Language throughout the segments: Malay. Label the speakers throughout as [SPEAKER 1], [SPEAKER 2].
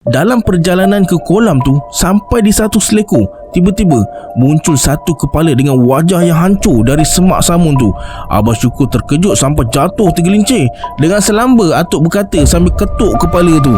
[SPEAKER 1] Dalam perjalanan ke kolam tu, sampai di satu seleko, tiba-tiba muncul satu kepala dengan wajah yang hancur dari semak samun tu. Abah Syukur terkejut sampai jatuh tergelincir. Dengan selamba Atuk berkata sambil ketuk kepala tu,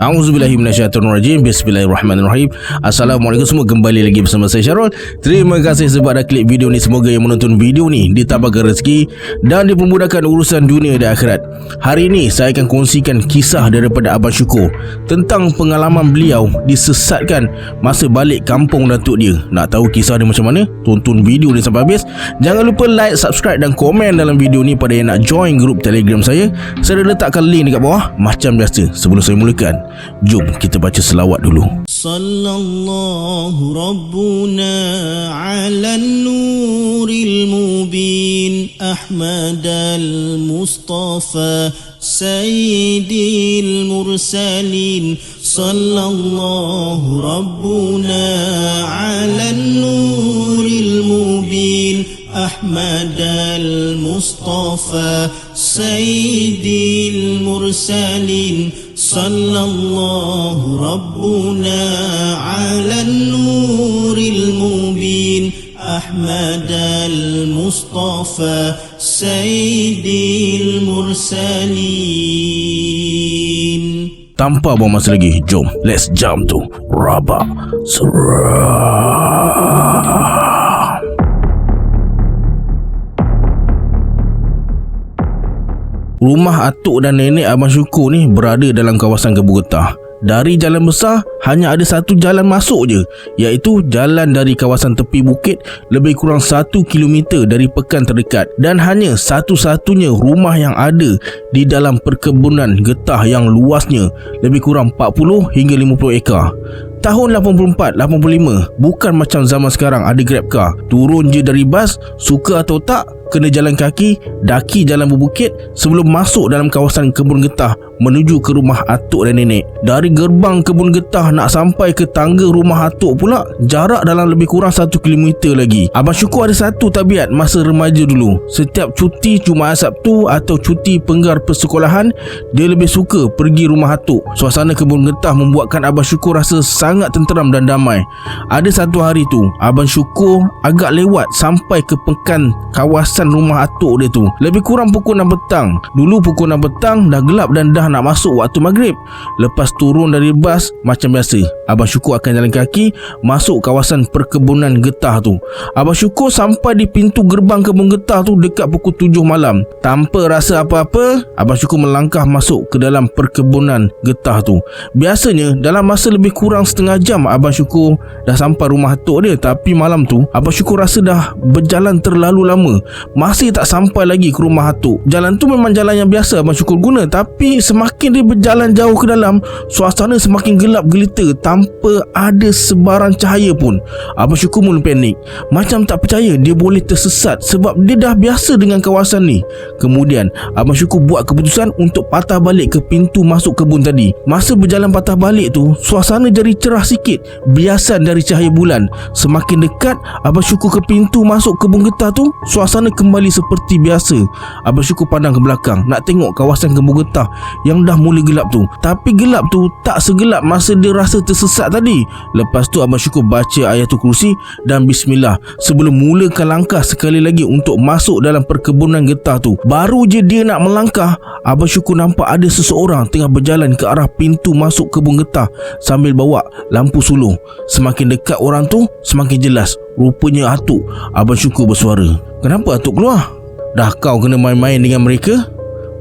[SPEAKER 1] A'udzubillahi minasyaitonirrajim. Bismillahirrahmanirrahim. Assalamualaikum semua, kembali lagi bersama saya Syarul. Terima kasih sebab dah klik video ni. Semoga yang menonton video ni ditambahkan rezeki dan dipermudahkan urusan dunia dan akhirat. Hari ini saya akan kongsikan kisah daripada Abang Syukur tentang pengalaman beliau disesatkan masa balik kampung datuk dia. Nak tahu kisah dia macam mana? Tonton video ni sampai habis. Jangan lupa like, subscribe dan komen dalam video ni pada yang nak join grup Telegram saya. Saya dah letakkan link dekat bawah. Macam biasa, sebelum saya mulakan, jom kita baca selawat dulu.
[SPEAKER 2] Sallallahu Rabbuna ala nuril mubin Ahmad al-Mustafa Sayyidil Mursalin. Sallallahu Rabbuna ala nuril mubin Ahmad al-Mustafa Sayyidil Mursalin. Sallallahu Rabbuna ala nuril mubin Ahmad al-Mustafa Sayyidil Mursalin.
[SPEAKER 1] Tanpa buang masa lagi, jom let's jump to Rabak Seram. Rumah atuk dan nenek Abang Syukur ni berada dalam kawasan Kebun Getah. Dari jalan besar, hanya ada satu jalan masuk je, iaitu jalan dari kawasan tepi bukit lebih kurang 1 km dari pekan terdekat, dan hanya satu-satunya rumah yang ada di dalam perkebunan getah yang luasnya lebih kurang 40 hingga 50 ekar. Tahun 84-85, bukan macam zaman sekarang ada grab car. Turun je dari bas, suka atau tak, kena jalan kaki, daki jalan berbukit sebelum masuk dalam kawasan kebun getah menuju ke rumah atuk dan nenek. Dari gerbang kebun getah nak sampai ke tangga rumah atuk pula jarak dalam lebih kurang 1 km lagi. Abang Syukur ada satu tabiat masa remaja dulu. Setiap cuti Jumaat Sabtu atau cuti penggar persekolahan, dia lebih suka pergi rumah atuk. Suasana kebun getah membuatkan Abang Syukur rasa sangat tenteram dan damai. Ada satu hari tu, Abang Syukur agak lewat sampai ke pekan kawasan rumah atuk dia tu lebih kurang pukul 6 petang. Dulu pukul 6 petang dah gelap dan dah nak masuk waktu maghrib. Lepas turun dari bas, macam biasa Abang Syukur akan jalan kaki masuk kawasan perkebunan getah tu. Abang Syukur sampai di pintu gerbang kebun getah tu dekat pukul 7 malam. Tanpa rasa apa-apa, Abang Syukur melangkah masuk ke dalam perkebunan getah tu. Biasanya dalam masa lebih kurang setengah jam Abang Syukur dah sampai rumah atuk dia. Tapi malam tu Abang Syukur rasa dah berjalan terlalu lama, masih tak sampai lagi ke rumah atuk. Jalan tu memang jalan yang biasa Abang Syukur guna, tapi semakin dia berjalan jauh ke dalam, suasana semakin gelap gelita tanpa ada sebarang cahaya pun. Abang Syukur mula panik, macam tak percaya dia boleh tersesat sebab dia dah biasa dengan kawasan ni. Kemudian Abang Syukur buat keputusan untuk patah balik ke pintu masuk kebun tadi. Masa berjalan patah balik tu, suasana jadi cerah sikit, biasan dari cahaya bulan. Semakin dekat Abang Syukur ke pintu masuk kebun getah tu, suasana kembali seperti biasa. Abang Syukur pandang ke belakang nak tengok kawasan kebun getah yang dah mula gelap tu. Tapi gelap tu tak segelap masa dia rasa tersesat tadi. Lepas tu Abang Syukur baca ayatul kursi dan bismillah sebelum mulakan langkah sekali lagi untuk masuk dalam perkebunan getah tu. Baru je dia nak melangkah, Abang Syukur nampak ada seseorang tengah berjalan ke arah pintu masuk kebun getah sambil bawa lampu suluh. Semakin dekat orang tu, semakin jelas rupanya atuk. Abang Syukur bersuara, "Kenapa atuk keluar? Dah kau kena main-main dengan mereka?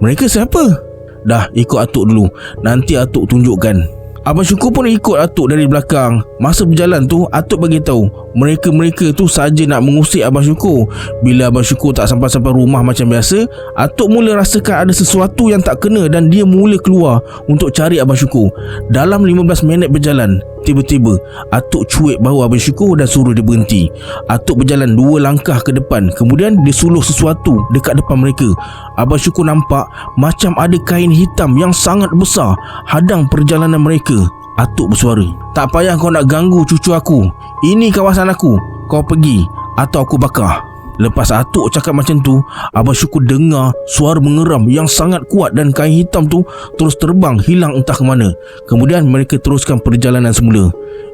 [SPEAKER 1] Mereka siapa? Dah ikut atuk dulu, nanti atuk tunjukkan." Abang Syukur pun ikut atuk dari belakang. Masa berjalan tu, atuk bagi tahu mereka tu saja nak mengusik Abang Syukur. Bila Abang Syukur tak sampai-sampai rumah macam biasa, atuk mula rasakan ada sesuatu yang tak kena dan dia mula keluar untuk cari Abang Syukur. Dalam 15 minit berjalan, tiba-tiba atuk cuik bahu Abang Syukur dan suruh dia berhenti. Atuk berjalan 2 langkah ke depan, kemudian dia suluh sesuatu dekat depan mereka. Abang Syukur nampak macam ada kain hitam yang sangat besar hadang perjalanan mereka. Atuk bersuara, "Tak payah kau nak ganggu cucu aku. Ini kawasan aku. Kau pergi atau aku bakar." Lepas Atuk cakap macam tu, Abang Syukur dengar suara mengeram yang sangat kuat dan kain hitam tu terus terbang hilang entah ke mana. Kemudian mereka teruskan perjalanan semula.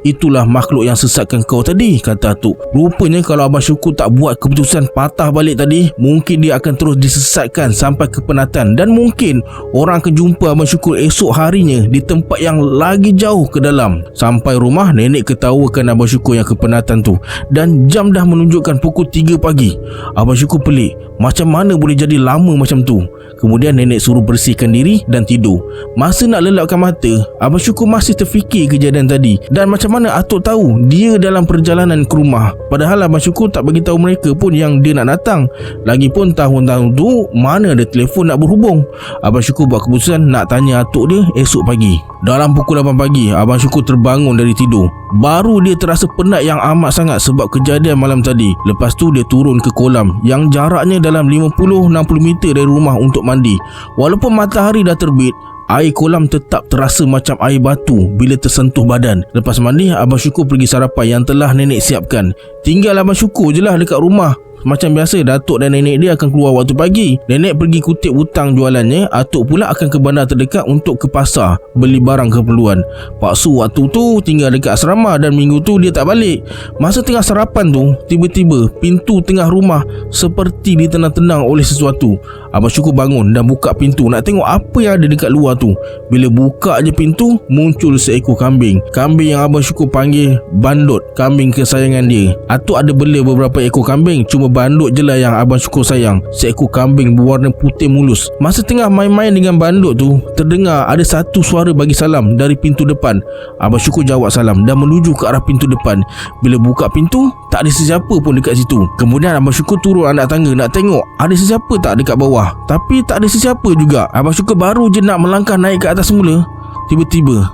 [SPEAKER 1] Itulah makhluk yang sesatkan kau tadi, kata Atuk. Rupanya kalau Abang Syukur tak buat keputusan patah balik tadi, mungkin dia akan terus disesatkan sampai ke penatan. Dan mungkin orang akan jumpa Abang Syukur esok harinya di tempat yang lagi jauh ke dalam. Sampai rumah, nenek ketawakan Abang Syukur yang ke penatan tu. Dan jam dah menunjukkan pukul 3 pagi. Abang Syukur pelik, macam mana boleh jadi lama macam tu. Kemudian nenek suruh bersihkan diri dan tidur. Masa nak lelapkan mata, Abang Syukur masih terfikir kejadian tadi. Dan macam mana Atuk tahu dia dalam perjalanan ke rumah, padahal Abang Syukur tak bagi tahu mereka pun yang dia nak datang. Lagipun tahun-tahun tu mana ada telefon nak berhubung. Abang Syukur buat keputusan nak tanya Atuk dia esok pagi. Dalam pukul 8 pagi, Abang Syukur terbangun dari tidur. Baru dia terasa penat yang amat sangat sebab kejadian malam tadi. Lepas tu dia turun ke kolam yang jaraknya dalam 50-60 meter dari rumah untuk mandi. Walaupun matahari dah terbit, air kolam tetap terasa macam air batu bila tersentuh badan. Lepas mandi, Abang Syukur pergi sarapan yang telah nenek siapkan. Tinggal Abang Syukur je lah dekat rumah. Macam biasa, Datuk dan nenek dia akan keluar waktu pagi. Nenek pergi kutip hutang jualannya. Atuk pula akan ke bandar terdekat untuk ke pasar beli barang keperluan. Pak Su waktu tu tinggal dekat asrama dan minggu tu dia tak balik. Masa tengah sarapan tu, tiba-tiba pintu tengah rumah seperti ditenang-tenang oleh sesuatu. Abang Syukur bangun dan buka pintu nak tengok apa yang ada dekat luar tu. Bila buka je pintu, muncul seekor kambing. Kambing yang Abang Syukur panggil Bandut, kambing kesayangan dia. Atuk ada bela beberapa ekor kambing, cuma Bandut je lah yang Abang Syukur sayang. Seekor kambing berwarna putih mulus. Masa tengah main-main dengan Bandut tu, terdengar ada satu suara bagi salam dari pintu depan. Abang Syukur jawab salam dan menuju ke arah pintu depan. Bila buka pintu, tak ada sesiapa pun dekat situ. Kemudian Abang Syukur turun anak tangga nak tengok ada sesiapa tak dekat bawah. Tapi tak ada sesiapa juga. Abang Syukur baru je nak melangkah naik ke atas semula, tiba-tiba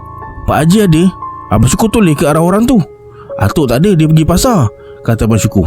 [SPEAKER 1] Pak Haji ada. Abang Syukur toleh ke arah orang tu. Atuk tak ada, dia pergi pasar, kata Abang Syukur.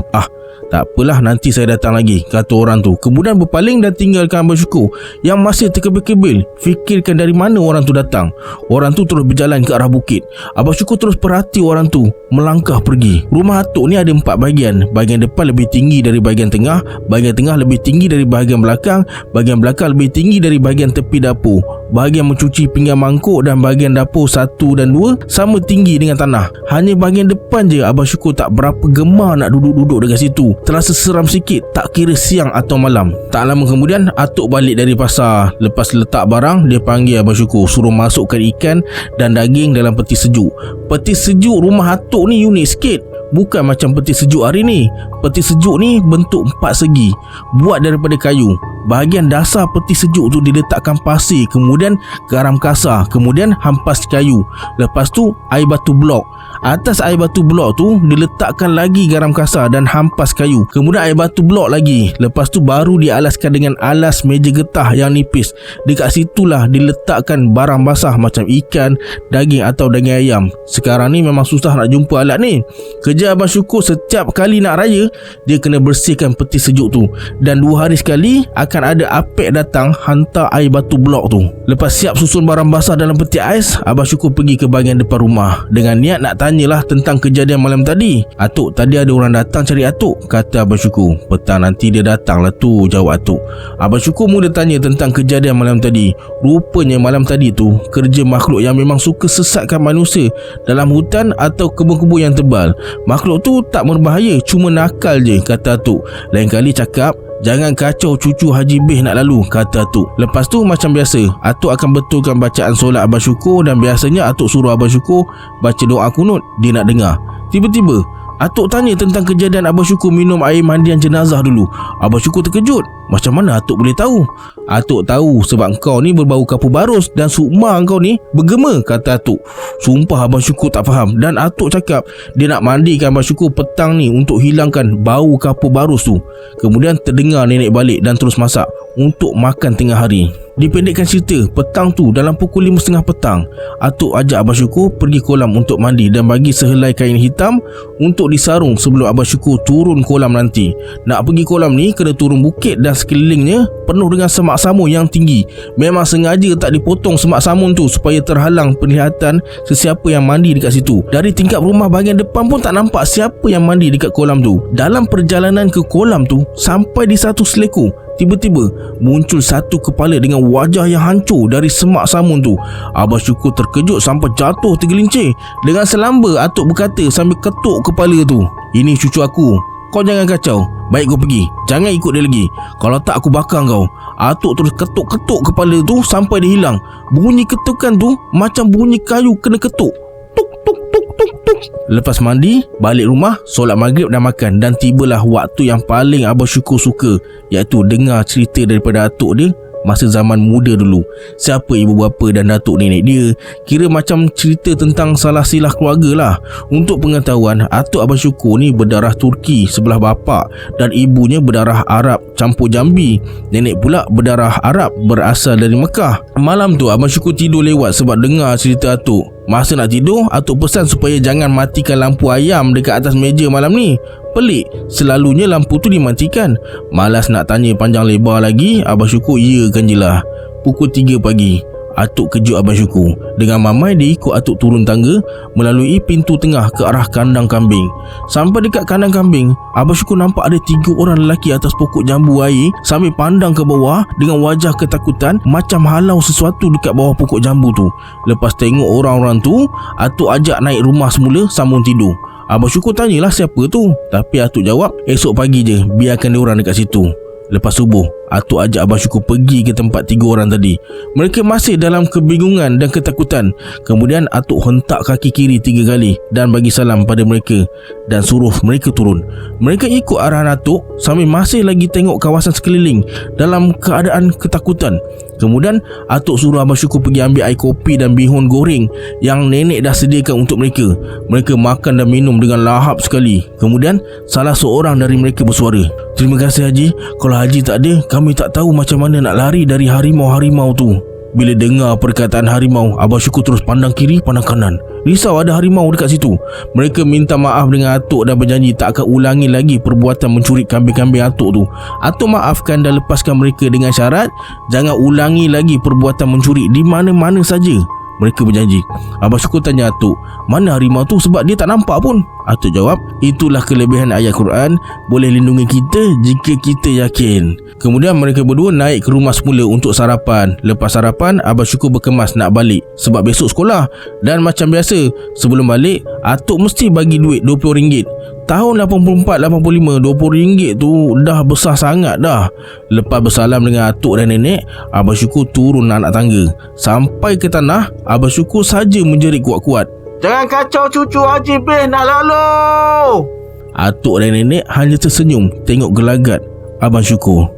[SPEAKER 1] Tak apalah, nanti saya datang lagi, kata orang tu. Kemudian berpaling dan tinggalkan Abang Syukur yang masih terkebil-kebil fikirkan dari mana orang tu datang. Orang tu terus berjalan ke arah bukit. Abang Syukur terus perhati orang tu melangkah pergi. Rumah Atuk ni ada 4 bahagian. Bahagian depan lebih tinggi dari bahagian tengah, bahagian tengah lebih tinggi dari bahagian belakang, bahagian belakang lebih tinggi dari bahagian tepi dapur. Bahagian mencuci pinggan mangkuk dan bahagian dapur 1 dan 2 sama tinggi dengan tanah. Hanya bahagian depan je Abang Syukur tak berapa gemar nak duduk-duduk dekat situ. Terasa seram sikit, tak kira siang atau malam. Tak lama kemudian Atuk balik dari pasar. Lepas letak barang, dia panggil Abang Syukur, suruh masukkan ikan dan daging dalam peti sejuk. Peti sejuk rumah Atuk ni unik sikit. Bukan macam peti sejuk hari ni. Peti sejuk ni bentuk 4 segi, buat daripada kayu. Bahagian dasar peti sejuk tu diletakkan pasir, kemudian garam kasar, kemudian hampas kayu. Lepas tu air batu blok. Atas air batu blok tu diletakkan lagi garam kasar dan hampas kayu. Kemudian air batu blok lagi. Lepas tu baru dialaskan dengan alas meja getah yang nipis. Dekat situlah diletakkan barang basah macam ikan, daging atau daging ayam. Sekarang ni memang susah nak jumpa alat ni. Kerja Abang Syukur setiap kali nak raya, dia kena bersihkan peti sejuk tu. Dan 2 hari sekali akan ada apek datang hantar air batu blok tu. Lepas siap susun barang basah dalam peti ais, Abang Syukur pergi ke bahagian depan rumah dengan niat nak tanyalah tentang kejadian malam tadi. Atuk, tadi ada orang datang cari Atuk, kata Abang Syukur. Petang nanti dia datang lah tu, jawab Atuk. Abang Syukur mula tanya tentang kejadian malam tadi. Rupanya malam tadi tu kerja makhluk yang memang suka sesatkan manusia dalam hutan atau kebun-kebun yang tebal. Makhluk tu tak berbahaya, cuma nakal je, kata Atuk. Lain kali cakap, jangan kacau cucu Haji Beh nak lalu, kata Atuk. Lepas tu macam biasa, Atuk akan betulkan bacaan solat Abang Syukur. Dan biasanya Atuk suruh Abang Syukur baca doa kunut, dia nak dengar. Tiba-tiba Atuk tanya tentang kejadian Abang Syukur minum air mandian jenazah dulu. Abang Syukur terkejut. Macam mana Atuk boleh tahu? Atuk tahu sebab kau ni berbau kapur barus dan sukma kau ni bergema, kata Atuk. Sumpah Abang Syukur tak faham. Dan Atuk cakap dia nak mandikan Abang Syukur petang ni untuk hilangkan bau kapur barus tu. Kemudian terdengar nenek balik dan terus masak. untuk makan tengah hari. Dipendekkan cerita, petang tu dalam pukul 5.30 petang, atuk ajak Abang Syukur pergi kolam untuk mandi dan bagi sehelai kain hitam untuk disarung sebelum Abang Syukur turun kolam nanti. Nak pergi kolam ni kena turun bukit dan sekelilingnya penuh dengan semak samun yang tinggi. Memang sengaja tak dipotong semak samun tu supaya terhalang penglihatan sesiapa yang mandi dekat situ. Dari tingkap rumah bahagian depan pun tak nampak siapa yang mandi dekat kolam tu. Dalam perjalanan ke kolam tu, sampai di satu seleko, tiba-tiba muncul satu kepala dengan wajah yang hancur dari semak samun tu. Abang Syukur terkejut sampai jatuh tergelincir. Dengan selamba atuk berkata sambil ketuk kepala tu, "Ini cucu aku, kau jangan kacau. Baik kau pergi, jangan ikut dia lagi. Kalau tak aku bakar kau." Atuk terus ketuk-ketuk kepala tu sampai dia hilang. Bunyi ketukan tu macam bunyi kayu kena ketuk. Tuk tuk tuk tuk tuk. Lepas mandi, balik rumah, solat maghrib dan makan. Dan tibalah waktu yang paling Abang Syukur suka, iaitu dengar cerita daripada atuk dia masa zaman muda dulu. Siapa ibu bapa dan datuk nenek dia. Kira macam cerita tentang salah silah keluarga lah. Untuk pengetahuan, atuk Abang Syukur ni berdarah Turki sebelah bapa dan ibunya berdarah Arab campur Jambi. Nenek pula berdarah Arab berasal dari Mekah. Malam tu Abang Syukur tidur lewat sebab dengar cerita atuk. Masa nak tidur, atuk pesan supaya jangan matikan lampu ayam dekat atas meja malam ni. Pelik, selalunya lampu tu dimatikan. Malas nak tanya panjang lebar lagi, Abang Syukur iyakan je lah. Pukul 3 pagi, atuk kejut Abang Syukur. Dengan mamai dia ikut atuk turun tangga melalui pintu tengah ke arah kandang kambing. Sampai dekat kandang kambing, Abang Syukur nampak ada 3 orang lelaki atas pokok jambu air sambil pandang ke bawah dengan wajah ketakutan macam halau sesuatu dekat bawah pokok jambu tu. Lepas tengok orang-orang tu, atuk ajak naik rumah semula sambung tidur. Abang Syukur tanyalah siapa tu, tapi atuk jawab esok pagi je, biarkan dia orang dekat situ. Lepas subuh, atuk ajak Abang Syukur pergi ke tempat 3 orang tadi. Mereka masih dalam kebingungan dan ketakutan. Kemudian atuk hentak kaki kiri 3 kali dan bagi salam pada mereka dan suruh mereka turun. Mereka ikut arahan atuk sambil masih lagi tengok kawasan sekeliling dalam keadaan ketakutan. Kemudian atuk suruh Abang Syukur pergi ambil air kopi dan bihun goreng yang nenek dah sediakan untuk mereka. Mereka makan dan minum dengan lahap sekali. Kemudian salah seorang dari mereka bersuara, "Terima kasih Haji. Kalau Haji tak ada, kami tak tahu macam mana nak lari dari harimau-harimau tu." Bila dengar perkataan harimau, Abang Syukur terus pandang kiri, pandang kanan. Risau ada harimau dekat situ. Mereka minta maaf dengan atuk dan berjanji tak akan ulangi lagi perbuatan mencuri kambing-kambing atuk tu. Atuk maafkan dan lepaskan mereka dengan syarat jangan ulangi lagi perbuatan mencuri di mana-mana saja. Mereka berjanji. Abang Syukur tanya atuk, "Mana harimau tu sebab dia tak nampak pun?" Atuk jawab, "Itulah kelebihan ayat Quran, boleh lindungi kita jika kita yakin." Kemudian mereka berdua naik ke rumah semula untuk sarapan. Lepas sarapan, Abang Syukur berkemas nak balik sebab besok sekolah. Dan macam biasa, sebelum balik, atuk mesti bagi duit RM20. Tahun 84-85, RM20 tu dah besar sangat dah. Lepas bersalam dengan atuk dan nenek, Abang Syukur turun anak tangga. Sampai ke tanah, Abang Syukur saja menjerit kuat-kuat, "Jangan kacau cucu Haji Beh nak lalu." Atuk dan nenek hanya tersenyum tengok gelagat Abang Syukur.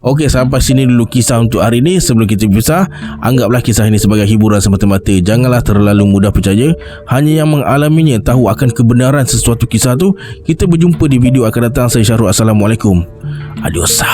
[SPEAKER 1] Okey, sampai sini dulu kisah untuk hari ini. Sebelum kita berpisah, anggaplah kisah ini sebagai hiburan semata-mata. Janganlah terlalu mudah percaya. Hanya yang mengalaminya tahu akan kebenaran sesuatu kisah tu. Kita berjumpa di video akan datang. Saya Syahrul. Assalamualaikum. Adios.